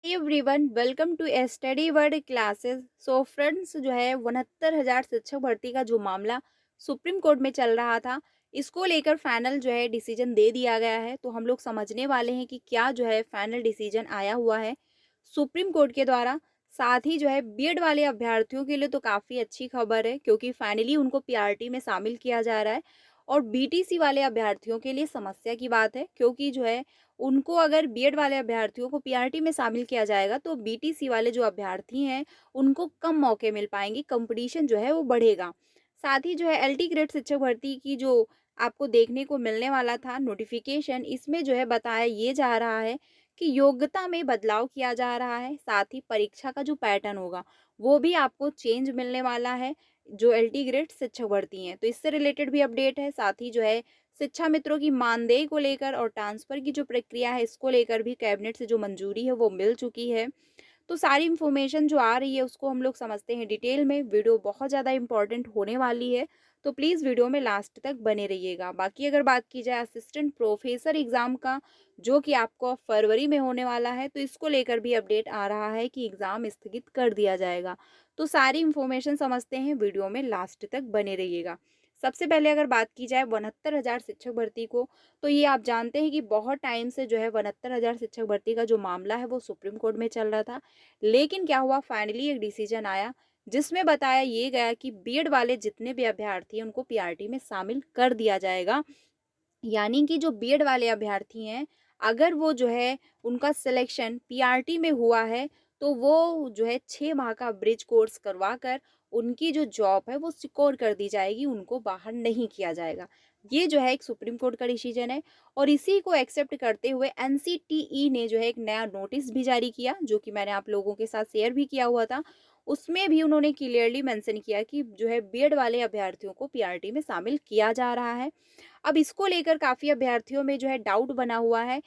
Everyone welcome to study world classes. So friends, जो है 69,000 शिक्षक भर्ती का जो मामला सुप्रीम कोर्ट में चल रहा था, इसको लेकर फाइनल जो है डिसीजन दे दिया गया है। तो हम लोग समझने वाले हैं कि क्या जो है फाइनल डिसीजन आया हुआ है सुप्रीम कोर्ट के द्वारा। साथ ही जो है बीएड वाले अभ्यर्थियों के लिए तो काफ़ी अच्छी खबर है, क्योंकि फाइनली उनको पीआरटी में शामिल किया जा रहा है। और बीटीसी वाले अभ्यर्थियों के लिए समस्या की बात है, क्योंकि जो है उनको अगर बीएड वाले अभ्यर्थियों को पीआरटी में शामिल किया जाएगा तो बीटीसी वाले जो अभ्यर्थी हैं उनको कम मौके मिल पाएंगे, कंपटीशन जो है वो बढ़ेगा। साथ ही जो है एलटी ग्रेड शिक्षक भर्ती की जो आपको देखने को मिलने वाला था नोटिफिकेशन, इसमें जो है बताया ये जा रहा है कि योग्यता में बदलाव किया जा रहा है। साथ ही परीक्षा का जो पैटर्न होगा वो भी आपको चेंज मिलने वाला है, जो एलटी ग्रेड शिक्षक भर्ती हैं। तो इससे रिलेटेड भी अपडेट है। साथ ही जो है शिक्षा मित्रों की मानदेय को लेकर और ट्रांसफर की जो प्रक्रिया है इसको लेकर भी कैबिनेट से जो मंजूरी है वो मिल चुकी है। तो सारी इन्फॉर्मेशन जो आ रही है उसको हम लोग समझते हैं डिटेल में। वीडियो बहुत ज़्यादा इंपॉर्टेंट होने वाली है, तो प्लीज़ वीडियो में लास्ट तक बने रहिएगा। बाकी अगर बात की जाए असिस्टेंट प्रोफेसर एग्ज़ाम का, जो कि आपको फरवरी में होने वाला है, तो इसको लेकर भी अपडेट आ रहा है कि एग्ज़ाम स्थगित कर दिया जाएगा। तो सारी इन्फॉर्मेशन समझते हैं, वीडियो में लास्ट तक बने रहिएगा। सबसे पहले अगर बात की जाए 69,000 शिक्षक भर्ती को, तो ये आप जानते हैं कि बहुत टाइम से जो है 69,000 शिक्षक भर्ती का जो मामला है वो सुप्रीम कोर्ट में चल रहा था। लेकिन क्या हुआ, फाइनली एक डिसीजन आया जिसमें बताया ये गया कि बीएड वाले जितने भी अभ्यर्थी हैं उनको पीआरटी में शामिल कर दिया जाएगा। यानी कि जो बीएड वाले अभ्यर्थी हैं, अगर वो जो है उनका सिलेक्शन पीआरटी में हुआ है, तो वो जो है 6 माह का ब्रिज कोर्स करवा कर उनकी जो जॉब है वो सिक्योर कर दी जाएगी, उनको बाहर नहीं किया जाएगा। ये जो है एक सुप्रीम कोर्ट का डिसीजन है। और इसी को एक्सेप्ट करते हुए एनसीटीई ने जो है एक नया नोटिस भी जारी किया, जो कि मैंने आप लोगों के साथ शेयर भी किया हुआ था। उसमें भी उन्होंने क्लियरली मेंशन किया कि जो है बीएड वाले अभ्यर्थियों को पीआरटी में शामिल किया जा रहा है। अब इसको लेकर काफ़ी अभ्यर्थियों में जो है डाउट बना हुआ है।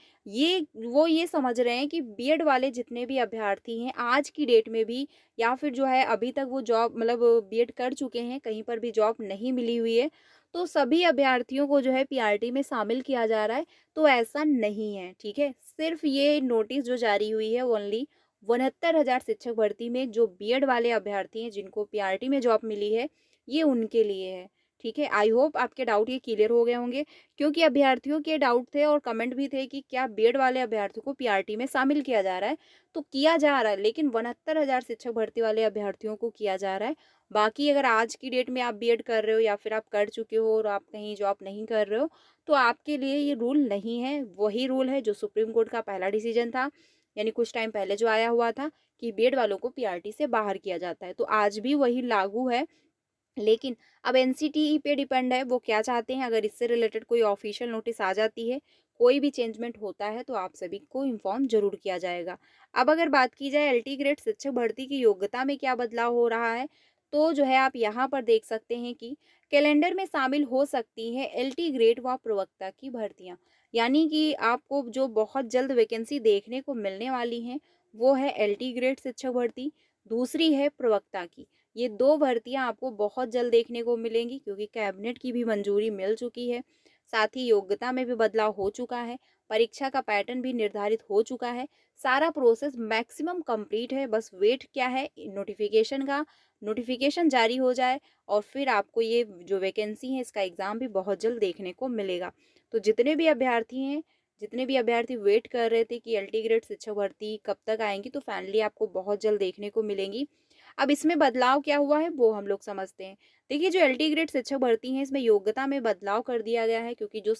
वो ये समझ रहे हैं कि बीएड वाले जितने भी अभ्यर्थी हैं आज की डेट में भी, या फिर जो है अभी तक वो जॉब मतलब बीएड कर चुके हैं, कहीं पर भी जॉब नहीं मिली हुई है, तो सभी अभ्यर्थियों को जो है पीआरटी में शामिल किया जा रहा है। तो ऐसा नहीं है, ठीक है? सिर्फ ये नोटिस जो जारी हुई है ओनली 69,000 शिक्षक भर्ती में जो बीएड वाले अभ्यर्थी हैं जिनको पीआरटी में जॉब मिली है, ये उनके लिए है। ठीक है, आई होप आपके डाउट ये क्लियर हो गए होंगे, क्योंकि अभ्यर्थियों के डाउट थे और कमेंट भी थे कि क्या बीएड वाले अभ्यर्थियों को पीआरटी में शामिल किया जा रहा है। तो किया जा रहा है, लेकिन 69,000 शिक्षक भर्ती वाले अभ्यर्थियों को किया जा रहा है। बाकी अगर आज की डेट में आप बीएड कर रहे हो या फिर आप कर चुके हो और आप कहीं जॉब नहीं कर रहे हो, तो आपके लिए ये रूल नहीं है। वही रूल है जो सुप्रीम कोर्ट का पहला डिसीजन था, यानी कुछ टाइम पहले जो आया हुआ था कि बीएड वालों को पीआरटी से बाहर किया जाता है, तो आज भी वही लागू है। लेकिन अब एनसीटीई पे डिपेंड है, वो क्या चाहते हैं। अगर इससे रिलेटेड कोई ऑफिशियल नोटिस आ जाती है, कोई भी चेंजमेंट होता है, तो आप सभी को इन्फॉर्म जरूर किया जाएगा। अब अगर बात की जाए एलटी ग्रेड शिक्षक भर्ती की योग्यता में क्या बदलाव हो रहा है, तो जो है आप यहाँ पर देख सकते हैं कि कैलेंडर में शामिल हो सकती है एलटी ग्रेड व प्रवक्ता की भर्तियाँ। यानी कि आपको जो बहुत जल्द वैकेंसी देखने को मिलने वाली हैं, वो है एलटी ग्रेड शिक्षक भर्ती, दूसरी है प्रवक्ता की। ये 2 भर्तियाँ आपको बहुत जल्द देखने को मिलेंगी, क्योंकि कैबिनेट की भी मंजूरी मिल चुकी है। साथ ही योग्यता में भी बदलाव हो चुका है, परीक्षा का पैटर्न भी निर्धारित हो चुका है। सारा प्रोसेस मैक्सिमम कंप्लीट है, बस वेट क्या है नोटिफिकेशन का। नोटिफिकेशन जारी हो जाए और फिर आपको ये जो वैकेंसी है इसका एग्ज़ाम भी बहुत जल्द देखने को मिलेगा। तो जितने भी अभ्यर्थी वेट कर रहे थे कि एलटी ग्रेड शिक्षक भर्ती कब तक आएँगी, तो फाइनली आपको बहुत जल्द देखने को मिलेंगी। अब इसमें बदलाव क्या हुआ है वो हम लोग समझते हैं। देखिए, जो एलटी ग्रेड शिक्षक भर्ती है इसमें योग्यता में बदलाव कर दिया गया है, क्योंकि जो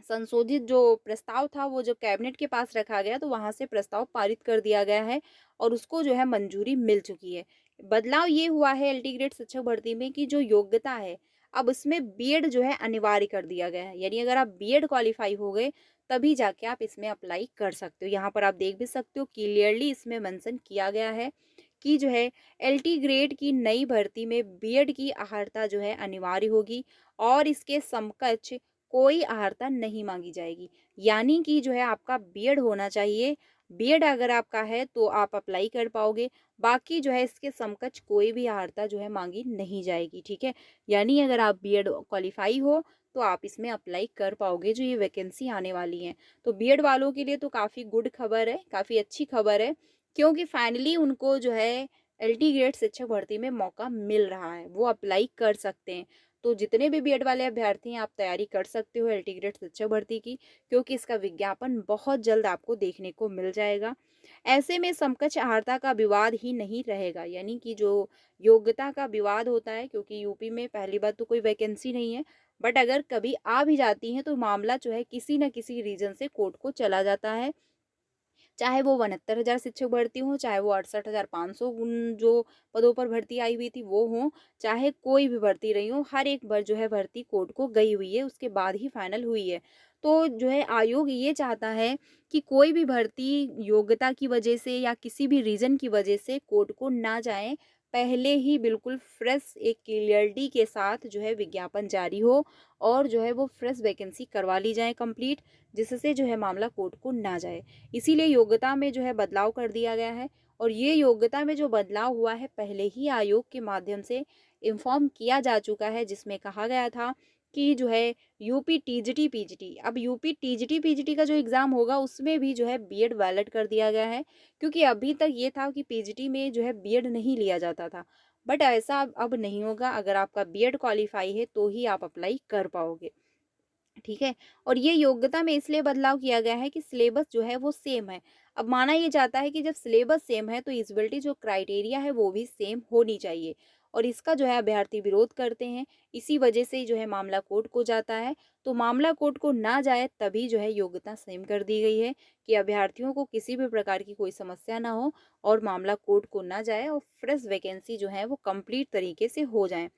संशोधित जो प्रस्ताव था वो जब कैबिनेट के पास रखा गया तो वहां से प्रस्ताव पारित कर दिया गया है और उसको जो है मंजूरी मिल चुकी है। बदलाव ये हुआ है एलटी ग्रेड शिक्षक भर्ती में कि जो योग्यता है, अब इसमें बीएड जो है अनिवार्य कर दिया गया है। यानी अगर आप बीएड क्वालिफाई हो गए तभी जाके आप इसमें अप्लाई कर सकते हो। यहाँ पर आप देख भी सकते हो क्लियरली इसमें मेंशन किया गया है कि जो है एलटी ग्रेड की नई भर्ती में बीएड की अहर्ता जो है अनिवार्य होगी और इसके समकक्ष कोई अहर्ता नहीं मांगी जाएगी। यानी कि जो है आपका बीएड होना चाहिए। बीएड अगर आपका है तो आप अप्लाई कर पाओगे। बाकी जो है इसके समकक्ष कोई भी अहर्ता जो है मांगी नहीं जाएगी, ठीक है? यानी अगर आप बीएड क्वालिफाई हो तो आप इसमें अप्लाई कर पाओगे जो ये वैकेंसी आने वाली हैं। तो बीएड वालों के लिए तो काफ़ी गुड खबर है, काफ़ी अच्छी खबर है, क्योंकि फाइनली उनको जो है एलटी ग्रेड शिक्षक भर्ती में मौका मिल रहा है, वो अप्लाई कर सकते हैं। तो जितने भी बीएड वाले अभ्यर्थी हैं, आप तैयारी कर सकते हो एलटी ग्रेड शिक्षक भर्ती की, क्योंकि इसका विज्ञापन बहुत जल्द आपको देखने को मिल जाएगा। ऐसे में समकक्ष अर्हता का विवाद ही नहीं रहेगा, यानी कि जो योग्यता का विवाद होता है, क्योंकि यूपी में पहली बात तो कोई वैकेंसी नहीं है, बट अगर कभी आ भी जाती है तो मामला जो है किसी न किसी रीजन से कोर्ट को चला जाता है। चाहे वो 69,000 शिक्षक भर्ती हो, चाहे वो 68,500 जो पदों पर भर्ती आई हुई थी वो हो, चाहे कोई भी भर्ती रही हो, हर एक बार जो है भर्ती कोर्ट को गई हुई है, उसके बाद ही फाइनल हुई है। तो जो है आयोग ये चाहता है कि कोई भी भर्ती योग्यता की वजह से या किसी भी रीज़न की वजह से कोर्ट को ना जाए, पहले ही बिल्कुल फ्रेश एक क्लियरिटी के साथ जो है विज्ञापन जारी हो और जो है वो फ्रेश वैकेंसी करवा ली जाए कंप्लीट, जिससे जो है मामला कोर्ट को ना जाए। इसीलिए योग्यता में जो है बदलाव कर दिया गया है, और ये योग्यता में जो बदलाव हुआ है पहले ही आयोग के माध्यम से इन्फॉर्म किया जा चुका है, जिसमें कहा गया था कि जो है यूपी टीजीटी पीजीटी, अब यूपी टीजीटी पीजीटी का जो एग्ज़ाम होगा उसमें भी जो है बीएड वैलिड कर दिया गया है, क्योंकि अभी तक ये था कि पीजीटी में जो है बीएड नहीं लिया जाता था, बट ऐसा अब नहीं होगा। अगर आपका बीएड क्वालिफाई है तो ही आप अप्लाई कर पाओगे, ठीक है। और ये योग्यता में इसलिए बदलाव किया गया है कि सिलेबस जो है वो सेम है। अब माना ये जाता है कि जब सिलेबस सेम है तो एलिजिबिलिटी जो क्राइटेरिया है वो भी सेम होनी चाहिए, और इसका जो है अभ्यर्थी विरोध करते हैं। इसी वजह से जो है मामला कोर्ट को जाता है। तो मामला कोर्ट को ना जाए तभी जो है योग्यता सेम कर दी गई है, कि अभ्यर्थियों को किसी भी प्रकार की कोई समस्या ना हो और मामला कोर्ट को ना जाए और फ्रेश वैकेंसी जो है वो कंप्लीट तरीके से हो जाए।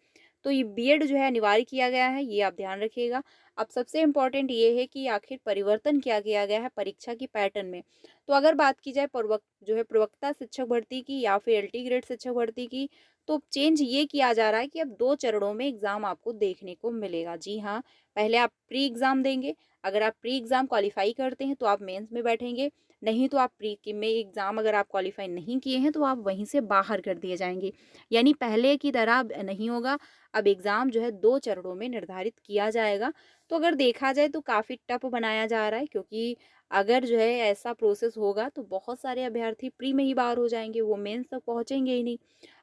तो ये बीएड जो है अनिवार्य किया गया है, ये आप ध्यान रखिएगा। अब सबसे इम्पोर्टेंट ये है कि आखिर परिवर्तन क्या किया गया है परीक्षा की पैटर्न में। तो अगर बात की जाए जो है प्रवक्ता शिक्षक भर्ती की या फिर एलटी ग्रेड शिक्षक भर्ती की, तो चेंज ये किया जा रहा है कि अब 2 चरणों में एग्ज़ाम आपको देखने को मिलेगा। जी हाँ, पहले आप प्री एग्ज़ाम देंगे, अगर आप प्री एग्ज़ाम क्वालीफाई करते हैं तो आप मेंस में बैठेंगे, नहीं तो आप प्री की में एग्ज़ाम अगर आप क्वालीफाई नहीं किए हैं तो आप वहीं से बाहर कर दिए जाएँगे। यानी पहले की तरह अब नहीं होगा, अब एग्ज़ाम जो है 2 चरणों में निर्धारित किया जाएगा। तो अगर देखा जाए तो काफ़ी टफ बनाया जा रहा है, क्योंकि अगर जो है ऐसा प्रोसेस होगा तो बहुत सारे अभ्यर्थी प्री में ही बाहर हो जाएँगे, वो मेंस तक पहुँचेंगे ही नहीं।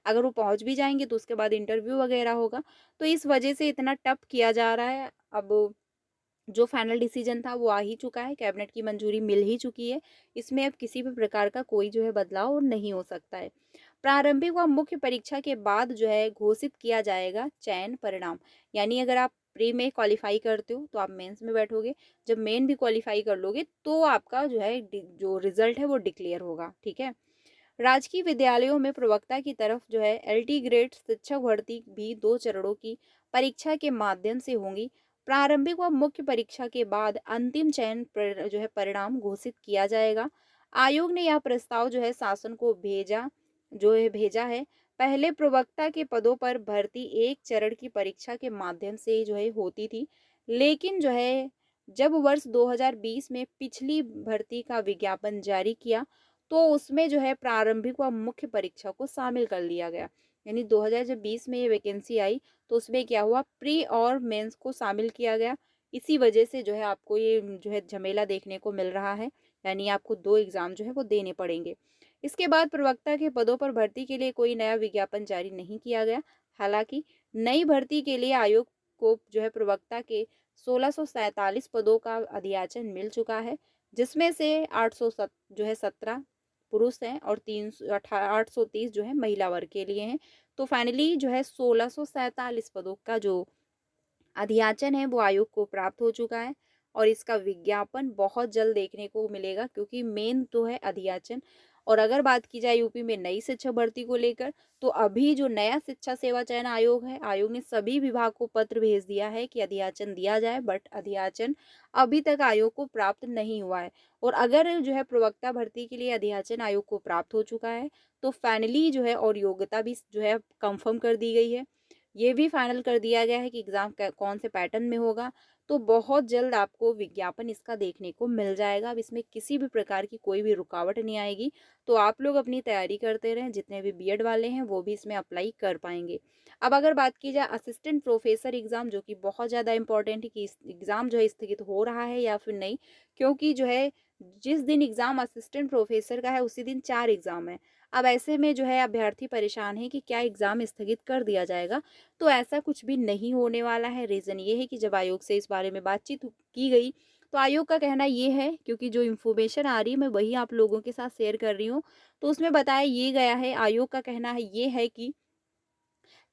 अगर वो पहुँच भी जाएँगे तो उसके बाद इंटरव्यू वगैरह होगा। तो इस वजह से इतना टफ किया जा रहा है। अब जो फाइनल डिसीजन था वो आ ही चुका है, कैबिनेट की मंजूरी मिल ही चुकी है। इसमें अब किसी भी प्रकार का कोई जो है बदलाव नहीं हो सकता है। प्रारंभिक व मुख्य परीक्षा के बाद जो है घोषित किया जाएगा चयन परिणाम। यानी अगर आप प्री में क्वालिफाई करते हो तो आप मेंस में बैठोगे, जब मेन भी क्वालिफाई कर लोगे तो आपका जो है जो रिजल्ट है वो डिक्लेयर होगा, ठीक है। राजकीय विद्यालयों में प्रवक्ता की तरफ जो है एलटी ग्रेड शिक्षक भर्ती भी 2 चरणों की परीक्षा के माध्यम से होंगी। प्रारंभिक व मुख्य परीक्षा के बाद अंतिम चयन जो है परिणाम घोषित किया जाएगा। आयोग ने यह प्रस्ताव जो है शासन को भेजा है। पहले प्रवक्ता के पदों पर भर्ती एक चरण की परीक्षा के माध्यम से जो है होती थी, लेकिन जो है जब वर्ष 2020 में पिछली भर्ती का विज्ञापन जारी किया तो उसमें जो है प्रारंभिक व मुख्य परीक्षा को शामिल कर लिया गया। यानी 2020 में ये वैकेंसी आई तो उसमें क्या हुआ, प्री और मेंस को शामिल किया गया। इसी वजह से जो है आपको ये जो है झमेला देखने को मिल रहा है, यानी आपको 2 एग्ज़ाम जो है वो देने पड़ेंगे। इसके बाद प्रवक्ता के पदों पर भर्ती के लिए कोई नया विज्ञापन जारी नहीं किया गया। हालाँकि नई भर्ती के लिए आयोग को जो है प्रवक्ता के 1647 पदों का अधियाचन मिल चुका है, जिसमें से 17 पुरुष हैं और 830 जो है महिला वर्ग के लिए हैं। तो फाइनली जो है 1647 पदों का जो अधियाचन है वो आयोग को प्राप्त हो चुका है, और इसका विज्ञापन बहुत जल्द देखने को मिलेगा, क्योंकि मेन तो है अधियाचन। और अगर बात की जाए यूपी में नई शिक्षक भर्ती को लेकर, तो अभी जो नया शिक्षा सेवा चयन आयोग है, आयोग ने सभी विभाग को पत्र भेज दिया है कि अधियाचन दिया जाए, बट अधियाचन अभी तक आयोग को प्राप्त नहीं हुआ है। और अगर जो है प्रवक्ता भर्ती के लिए अधियाचन आयोग को प्राप्त हो चुका है तो फाइनली जो है और योग्यता भी जो है कंफर्म कर दी गई है। ये भी फाइनल कर दिया गया है कि एग्ज़ाम कौन से पैटर्न में होगा। तो बहुत जल्द आपको विज्ञापन इसका देखने को मिल जाएगा। अब इसमें किसी भी प्रकार की कोई भी रुकावट नहीं आएगी, तो आप लोग अपनी तैयारी करते रहें। जितने भी बीएड वाले हैं वो भी इसमें अप्लाई कर पाएंगे। अब अगर बात की जाए असिस्टेंट प्रोफेसर एग्ज़ाम, जो कि बहुत ज़्यादा इंपॉर्टेंट है कि इस एग्ज़ाम जो है स्थगित हो रहा है या फिर नहीं, क्योंकि जो है जिस दिन एग्ज़ाम असिस्टेंट प्रोफेसर का है उसी दिन 4 एग्ज़ाम है। अब ऐसे में जो है अभ्यर्थी परेशान है कि क्या एग्ज़ाम स्थगित कर दिया जाएगा? तो ऐसा कुछ भी नहीं होने वाला है। रीज़न ये है कि जब आयोग से इस बारे में बातचीत की गई, तो आयोग का कहना ये है, क्योंकि जो इन्फॉर्मेशन आ रही है मैं वही आप लोगों के साथ शेयर कर रही हूँ, तो उसमें बताया ये गया है, आयोग का कहना है ये है कि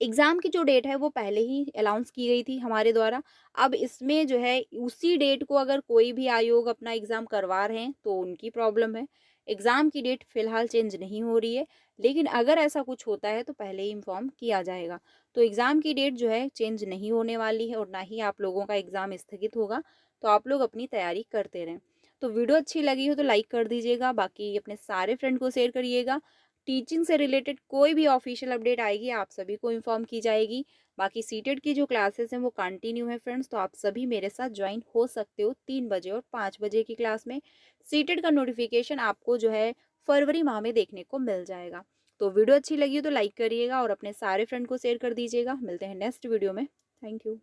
एग्ज़ाम की जो डेट है वो पहले ही अनाउंस की गई थी हमारे द्वारा। अब इसमें जो है उसी डेट को अगर कोई भी आयोग अपना एग्ज़ाम करवा रहे हैं तो उनकी प्रॉब्लम है। एग्ज़ाम की डेट फ़िलहाल चेंज नहीं हो रही है, लेकिन अगर ऐसा कुछ होता है तो पहले ही इन्फॉर्म किया जाएगा। तो एग्ज़ाम की डेट जो है चेंज नहीं होने वाली है और ना ही आप लोगों का एग्ज़ाम स्थगित होगा, तो आप लोग अपनी तैयारी करते रहें। तो वीडियो अच्छी लगी हो तो लाइक कर दीजिएगा, बाकी अपने सारे फ्रेंड को शेयर करिएगा। टीचिंग से रिलेटेड कोई भी ऑफिशियल अपडेट आएगी आप सभी को इन्फॉर्म की जाएगी। बाकी सीटेट की जो क्लासेस हैं वो कंटिन्यू है फ्रेंड्स, तो आप सभी मेरे साथ ज्वाइन हो सकते हो 3 बजे और 5 बजे की क्लास में। सीटेट का नोटिफिकेशन आपको जो है फरवरी माह में देखने को मिल जाएगा। तो वीडियो अच्छी लगी हो तो लाइक करिएगा और अपने सारे फ्रेंड को शेयर कर दीजिएगा। मिलते हैं नेक्स्ट वीडियो में। Thank you.